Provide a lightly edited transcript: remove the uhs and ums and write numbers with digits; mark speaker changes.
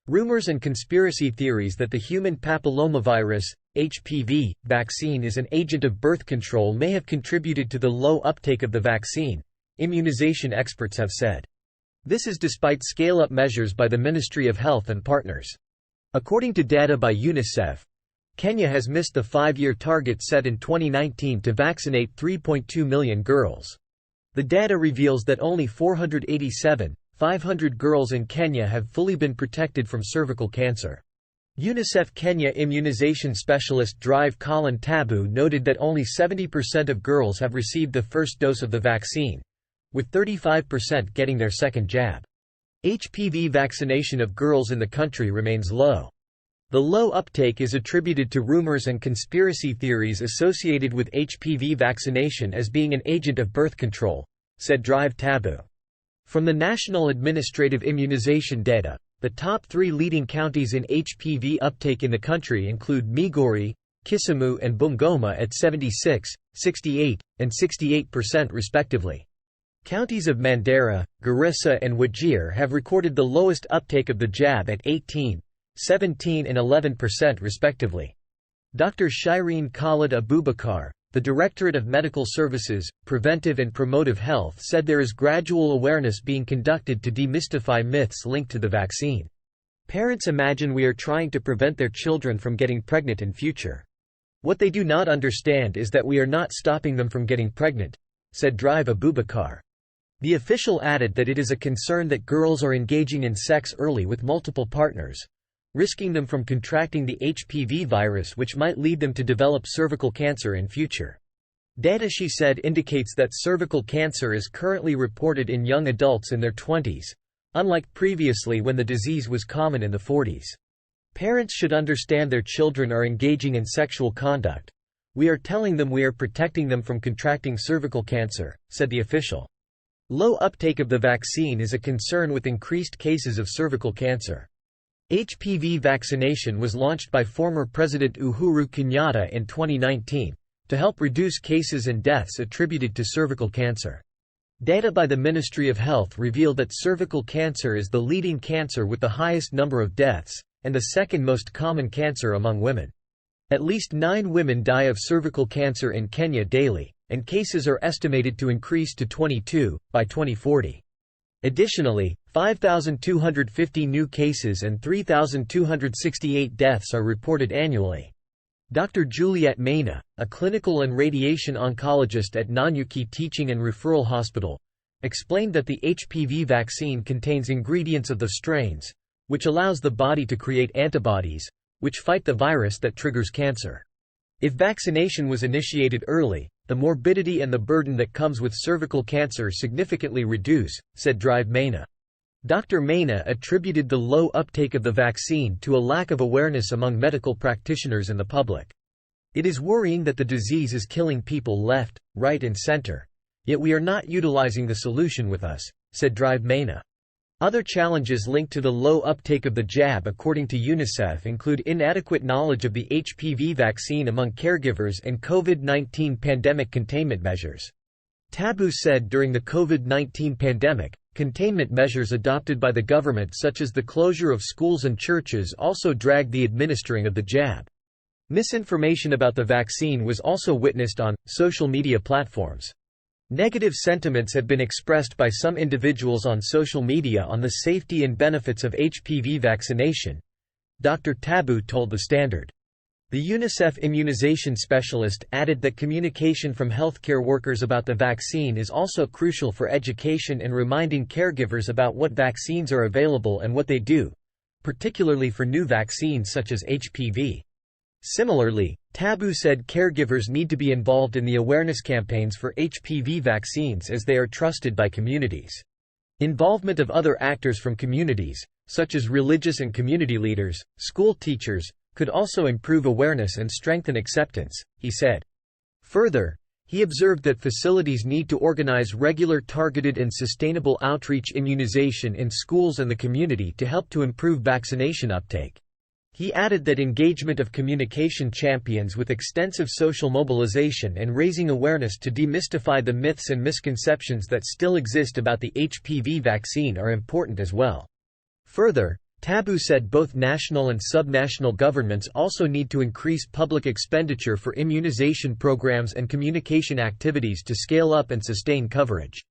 Speaker 1: Rumors and conspiracy theories that the human papillomavirus (HPV) vaccine is an agent of birth control may have contributed to the low uptake of the vaccine, immunization experts have said. This is despite scale-up measures by the Ministry of Health and partners. According to data by UNICEF, Kenya has missed the 5-year target set in 2019 to vaccinate 3.2 million girls. The data reveals that only 487,500 girls in Kenya have fully been protected from cervical cancer. UNICEF Kenya immunization specialist Drive Colin Tabu noted that only 70% of girls have received the first dose of the vaccine, with 35% getting their second jab. HPV vaccination of girls in the country remains low. The low uptake is attributed to rumors and conspiracy theories associated with HPV vaccination as being an agent of birth control, said Drive Tabu. From the National Administrative Immunization data, the top 3 leading counties in HPV uptake in the country include Migori, Kisumu and Bungoma at 76, 68, and 68% respectively. Counties of Mandera, Garissa and Wajir have recorded the lowest uptake of the jab at 18, 17 and 11% respectively. Dr. Shireen Khalid Abubakar, the Directorate of Medical Services, Preventive and Promotive Health said there is gradual awareness being conducted to demystify myths linked to the vaccine. Parents imagine we are trying to prevent their children from getting pregnant in future. What they do not understand is that we are not stopping them from getting pregnant, said Drive Abubakar. The official added that it is a concern that girls are engaging in sex early with multiple partners, risking them from contracting the HPV virus which might lead them to develop cervical cancer in future. Data, she said, indicates that cervical cancer is currently reported in young adults in their 20s, unlike previously when the disease was common in the 40s. Parents should understand their children are engaging in sexual conduct. We are telling them we are protecting them from contracting cervical cancer, said the official. Low uptake of the vaccine is a concern with increased cases of cervical cancer. HPV vaccination was launched by former President Uhuru Kenyatta in 2019 to help reduce cases and deaths attributed to cervical cancer. Data by the Ministry of Health reveal that cervical cancer is the leading cancer with the highest number of deaths, and the second most common cancer among women. At least 9 women die of cervical cancer in Kenya daily, and cases are estimated to increase to 22 by 2040. Additionally, 5,250 new cases and 3,268 deaths are reported annually. Dr. Juliet Maina, a clinical and radiation oncologist at Nanyuki Teaching and Referral Hospital, explained that the HPV vaccine contains ingredients of the strains, which allows the body to create antibodies, which fight the virus that triggers cancer. If vaccination was initiated early, the morbidity and the burden that comes with cervical cancer significantly reduce, said Drive Maina. Dr. Maina attributed the low uptake of the vaccine to a lack of awareness among medical practitioners and the public. It is worrying that the disease is killing people left, right and center. Yet we are not utilizing the solution with us, said Drive Maina. Other challenges linked to the low uptake of the jab according to UNICEF include inadequate knowledge of the HPV vaccine among caregivers and COVID-19 pandemic containment measures. Tabu said during the COVID-19 pandemic, containment measures adopted by the government such as the closure of schools and churches also dragged the administering of the jab. Misinformation about the vaccine was also witnessed on social media platforms. Negative sentiments have been expressed by some individuals on social media on the safety and benefits of HPV vaccination, Dr. Tabu told The Standard. The UNICEF immunization specialist added that communication from healthcare workers about the vaccine is also crucial for education and reminding caregivers about what vaccines are available and what they do, particularly for new vaccines such as HPV. Similarly, Tabu said caregivers need to be involved in the awareness campaigns for HPV vaccines as they are trusted by communities. Involvement of other actors from communities, such as religious and community leaders, school teachers, could also improve awareness and strengthen acceptance, he said. Further, he observed that facilities need to organize regular targeted and sustainable outreach immunization in schools and the community to help to improve vaccination uptake. He added that engagement of communication champions with extensive social mobilization and raising awareness to demystify the myths and misconceptions that still exist about the HPV vaccine are important as well. Further, Taboo said both national and subnational governments also need to increase public expenditure for immunization programs and communication activities to scale up and sustain coverage.